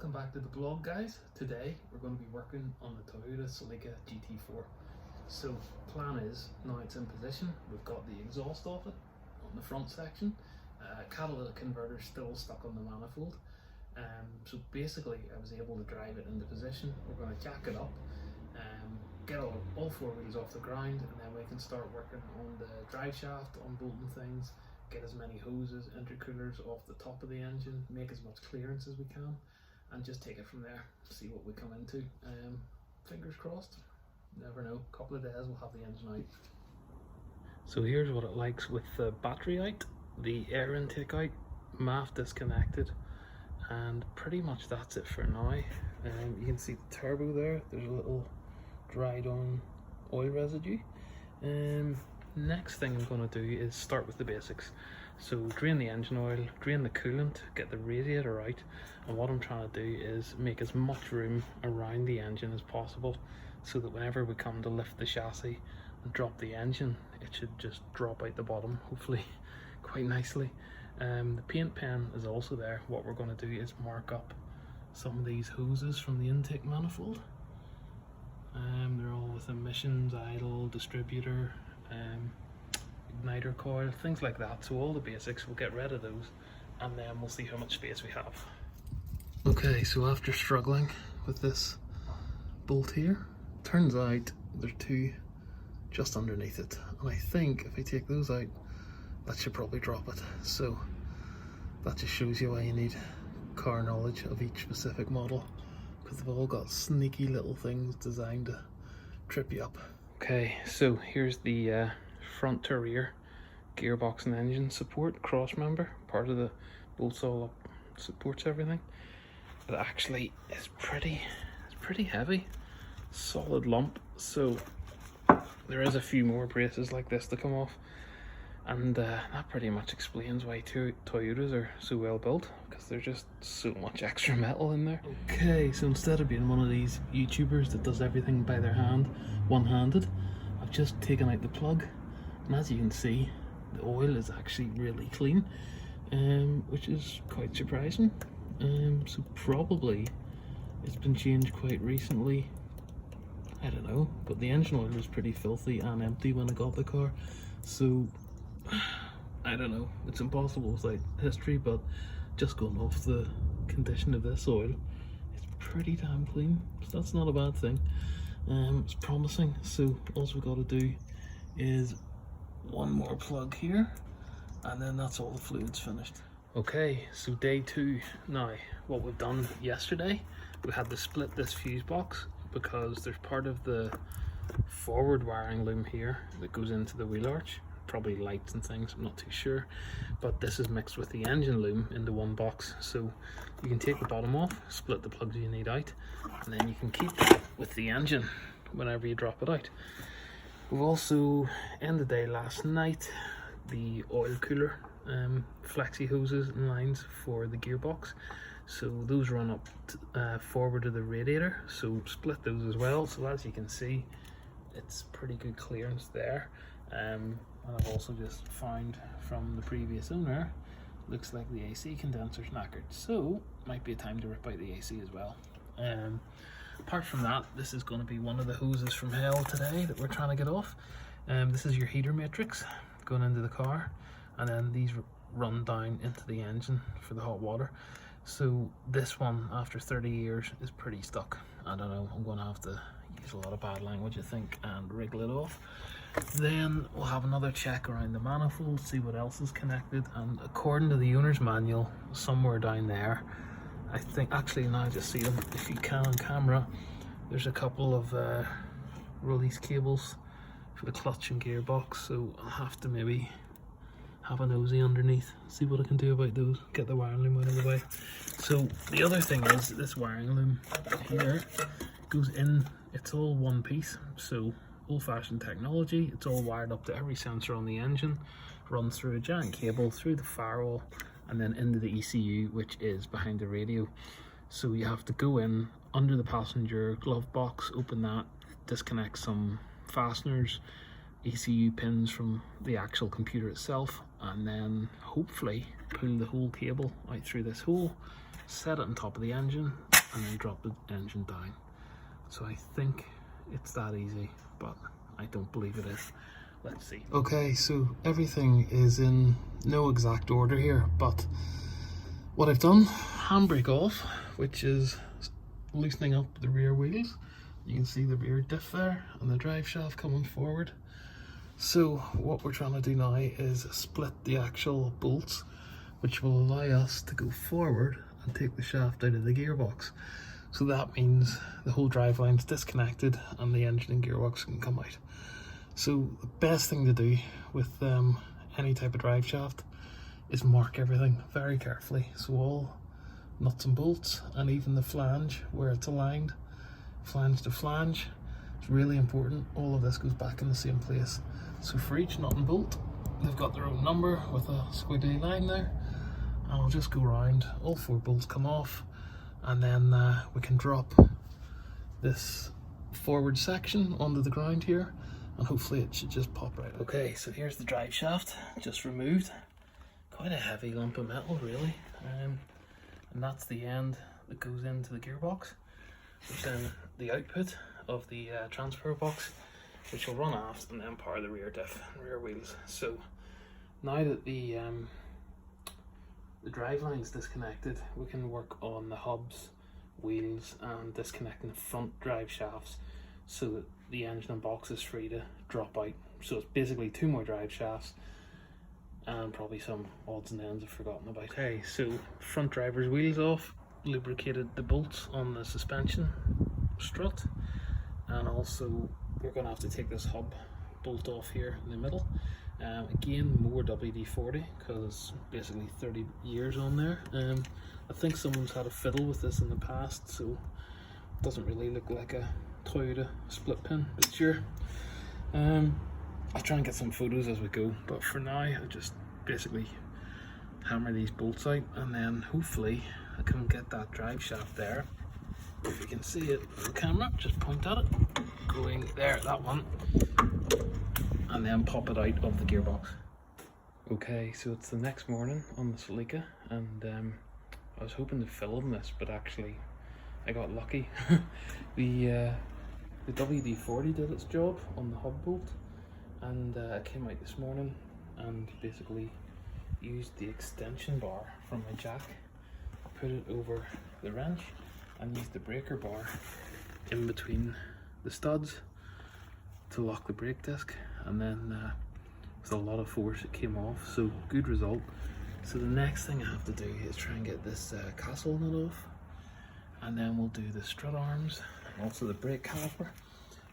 welcome back to the blog, guys. Today we're going to be working on the Toyota Celica GT4. So plan is, now it's in position, we've got the exhaust off it on the front section, catalytic converter still stuck on the manifold. So basically I was able to drive it into position. We're going to jack it up, get all four wheels off the ground, and then we can start working on the drive shaft, unbolting things, get as many hoses, intercoolers off the top of the engine, make as much clearance as we can, and just take it from there, see what we come into. Fingers crossed, never know, a couple of days we'll have the engine out. So here's what it likes with the battery out, the air intake out, MAF disconnected, and pretty much that's it for now. You can see the turbo there, there's a little dried on oil residue. Next thing I'm going to do is start with the basics. So drain the engine oil, drain the coolant, get the radiator out, and what I'm trying to do is make as much room around the engine as possible so that whenever we come to lift the chassis and drop the engine, it should just drop out the bottom, hopefully quite nicely. The paint pen is also there. What we're going to do is mark up some of these hoses from the intake manifold. They're all with emissions, idle, distributor, igniter coil, things like that. So all the basics, we'll get rid of those and then we'll see how much space we have. Okay, so after struggling with this bolt here, turns out there's two just underneath it, and I think if I take those out, that should probably drop it. So that just shows you why you need car knowledge of each specific model, because they've all got sneaky little things designed to trip you up. Okay, so here's the front to rear gearbox and engine support cross member, part of the bolts all up, supports everything. But actually it's pretty heavy, solid lump, so there is a few more braces like this to come off, and that pretty much explains why Toyotas are so well built, because there's just so much extra metal in there. Okay, so instead of being one of these YouTubers that does everything by their hand, one-handed, I've just taken out the plug, and as you can see, the oil is actually really clean, which is quite surprising. So probably it's been changed quite recently, I don't know, but the engine oil was pretty filthy and empty when I got the car, so I don't know, it's impossible without history, but just going off the condition of this oil, it's pretty damn clean, so that's not a bad thing. It's promising. So all we've got to do is one more plug here, and then that's all the fluids finished. Okay, so day two. Now what we've done yesterday, we had to split this fuse box because there's part of the forward wiring loom here that goes into the wheel arch, probably lights and things, I'm not too sure, but this is mixed with the engine loom into one box. So you can take the bottom off, split the plugs you need out, and then you can keep that with the engine whenever you drop it out. We've also, end of the day last night, the oil cooler flexi hoses and lines for the gearbox, so those run up forward to the radiator, so split those as well. So as you can see, it's pretty good clearance there. And I've also just found from the previous owner, looks like the AC condenser's knackered, so might be a time to rip out the AC as well. Apart from that, this is going to be one of the hoses from hell today that we're trying to get off. This is your heater matrix going into the car, and then these run down into the engine for the hot water. So this one, after 30 years, is pretty stuck. I don't know, I'm going to have to use a lot of bad language, I think, and wriggle it off. Then we'll have another check around the manifold, see what else is connected, and according to the owner's manual, somewhere down there, I think, actually now I just see them, if you can on camera, there's a couple of release cables for the clutch and gearbox, so I'll have to maybe have a nosy underneath, see what I can do about those, get the wiring loom out of the way. So the other thing is, this wiring loom here goes in, it's all one piece, so old-fashioned technology, it's all wired up to every sensor on the engine, runs through a giant cable, through the firewall, and then into the ECU, which is behind the radio. So you have to go in under the passenger glove box, open that, disconnect some fasteners, ECU pins from the actual computer itself, and then hopefully pull the whole cable out through this hole, set it on top of the engine, and then drop the engine down. So I think it's that easy, but I don't believe it is. Let's see. Okay, so everything is in no exact order here, but what I've done, handbrake off, which is loosening up the rear wheels. You can see the rear diff there and the drive shaft coming forward. So what we're trying to do now is split the actual bolts, which will allow us to go forward and take the shaft out of the gearbox. So that means the whole drive line's disconnected and the engine and gearbox can come out. So the best thing to do with any type of drive shaft is mark everything very carefully. So all nuts and bolts, and even the flange where it's aligned, flange to flange, it's really important. All of this goes back in the same place. So for each nut and bolt, they've got their own number with a squiggly line there. And I'll just go around, all 4 bolts come off, and then we can drop this forward section onto the ground here, and hopefully it should just pop right out. Okay, so here's the drive shaft, just removed. Quite a heavy lump of metal, really. And that's the end that goes into the gearbox, which then the output of the transfer box, which will run aft and then power the rear diff and rear wheels. So now that the drive line's disconnected, we can work on the hubs, wheels, and disconnecting the front drive shafts so that the engine and box is free to drop out. So it's basically 2 more drive shafts and probably some odds and ends I've forgotten about. Okay, so front driver's wheels off, lubricated the bolts on the suspension strut, and also we're going to have to take this hub bolt off here in the middle. Again, more WD-40 because it's basically 30 years on there. I think someone's had a fiddle with this in the past, so it doesn't really look like a Toyota split pin, but sure. I'll try and get some photos as we go, but for now I'll just basically hammer these bolts out, and then hopefully I can get that drive shaft there. If you can see it on the camera, just point at it, going there, that one, and then pop it out of the gearbox. Okay, so it's the next morning on the Celica, and I was hoping to film this, but actually I got lucky. The WD-40 did its job on the hub bolt, and I came out this morning and basically used the extension bar from my jack, put it over the wrench, and used the breaker bar in between the studs to lock the brake disc, and then with a lot of force it came off, so good result. So the next thing I have to do is try and get this castle nut off, and then we'll do the strut arms and also the brake caliper,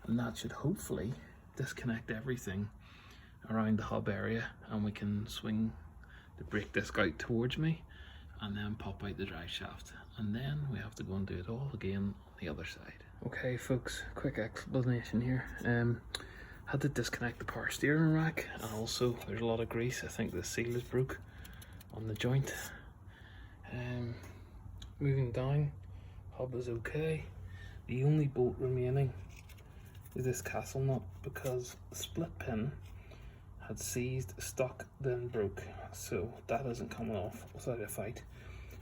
and that should hopefully disconnect everything around the hub area, and we can swing the brake disc out towards me and then pop out the drive shaft, and then we have to go and do it all again on the other side. Okay folks, quick explanation here. Had to disconnect the power steering rack, and also there's a lot of grease. I think the seal is broke on the joint. Moving down, hub is okay. The only bolt remaining is this castle nut, because the split pin had seized, stuck, then broke, so that isn't coming off without a fight.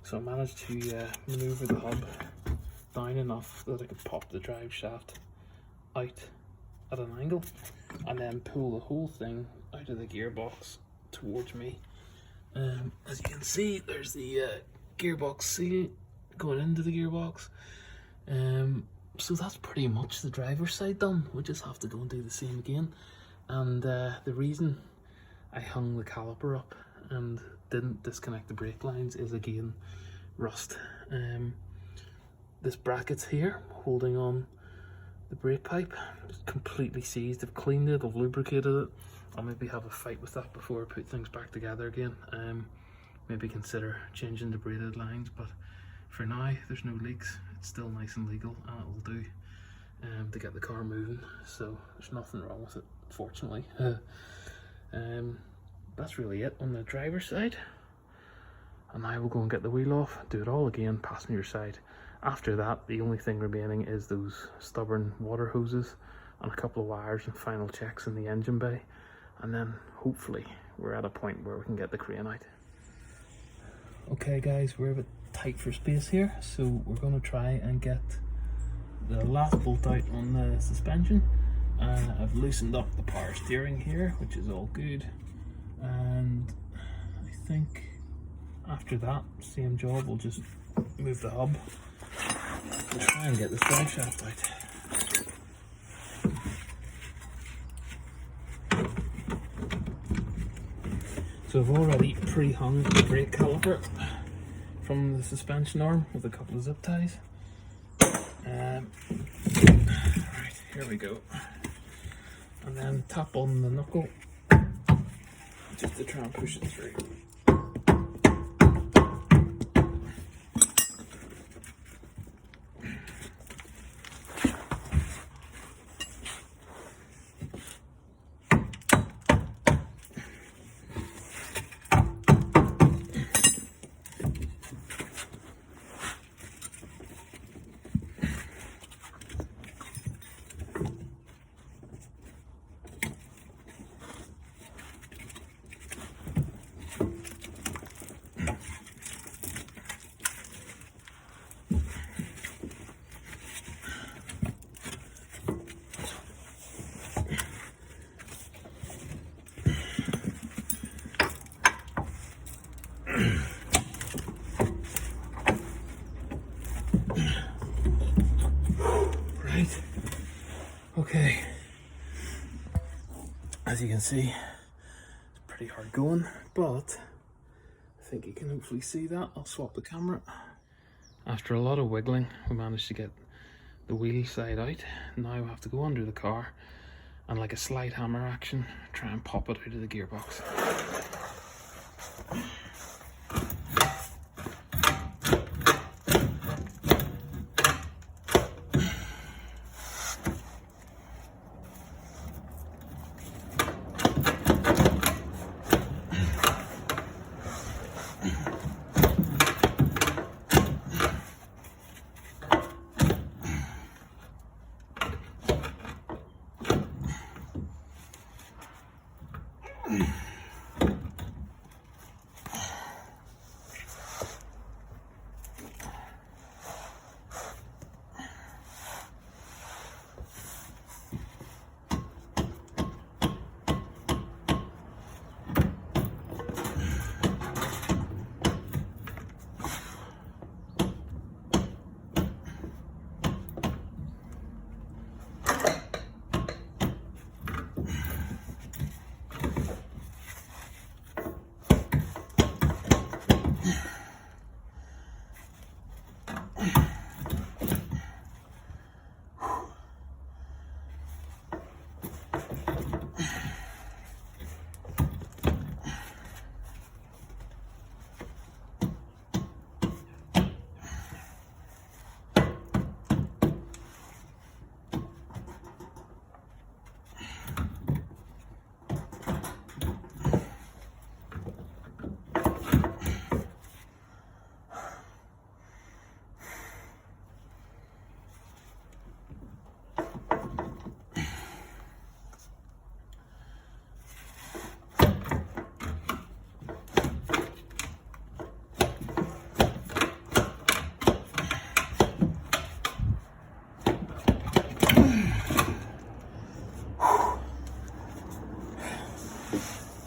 So I managed to maneuver the hub down enough that I could pop the drive shaft out at an angle, and then pull the whole thing out of the gearbox towards me. As you can see, there's the gearbox seal going into the gearbox. So that's pretty much the driver's side done. We just have to go and do the same again. And the reason I hung the caliper up and didn't disconnect the brake lines is again rust. This bracket's here holding on the brake pipe, it's completely seized. I've cleaned it, I've lubricated it. I'll maybe have a fight with that before I put things back together again. Maybe consider changing the braided lines, but for now there's no leaks. It's still nice and legal, and it'll do to get the car moving, so there's nothing wrong with it, fortunately. That's really it on the driver's side, and now we'll go and get the wheel off, do it all again passenger side. After that, the only thing remaining is those stubborn water hoses and a couple of wires and final checks in the engine bay, and then hopefully we're at a point where we can get the crane out. Okay guys, we're about tight for space here, so we're going to try and get the last bolt out on the suspension. I've loosened up the power steering here, which is all good, and I think after that same job we'll just move the hub and try and get this drive shaft out. So I've already pre-hung the brake caliper from the suspension arm with a couple of zip ties. Right, here we go. And then tap on the knuckle just to try and push it through. Right, okay, as you can see, it's pretty hard going, but I think you can hopefully see that. I'll swap the camera. After a lot of wiggling, we managed to get the wheel side out. Now we have to go under the car and, like a slide hammer action, try and pop it out of the gearbox.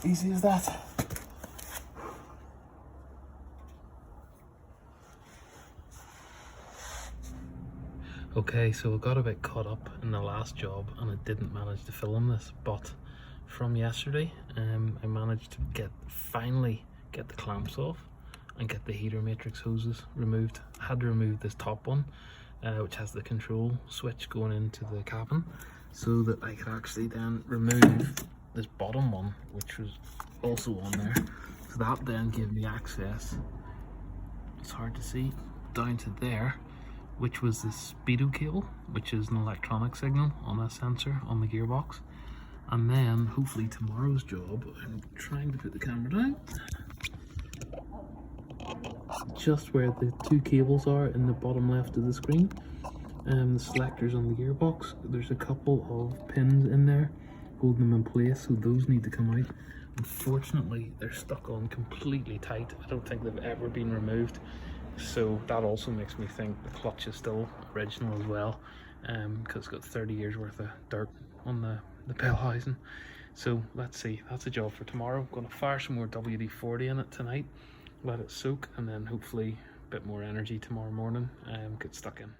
Easy as that. Okay, so I got a bit caught up in the last job and I didn't manage to film this, but from yesterday I managed to finally get the clamps off and get the heater matrix hoses removed. I had to remove this top one, which has the control switch going into the cabin, so that I could actually then remove this bottom one, which was also on there. So that then gave me access, it's hard to see, down to there, which was the speedo cable, which is an electronic signal on a sensor on the gearbox. And then hopefully tomorrow's job, I'm trying to put the camera down, just where the two cables are in the bottom left of the screen, and the selectors on the gearbox, there's a couple of pins in there holding them in place, so those need to come out. Unfortunately, they're stuck on completely tight. I don't think they've ever been removed. So that also makes me think the clutch is still original as well, because it's got 30 years worth of dirt on the bell housing. So let's see, that's a job for tomorrow. I'm going to fire some more WD-40 in it tonight, let it soak, and then hopefully a bit more energy tomorrow morning and get stuck in.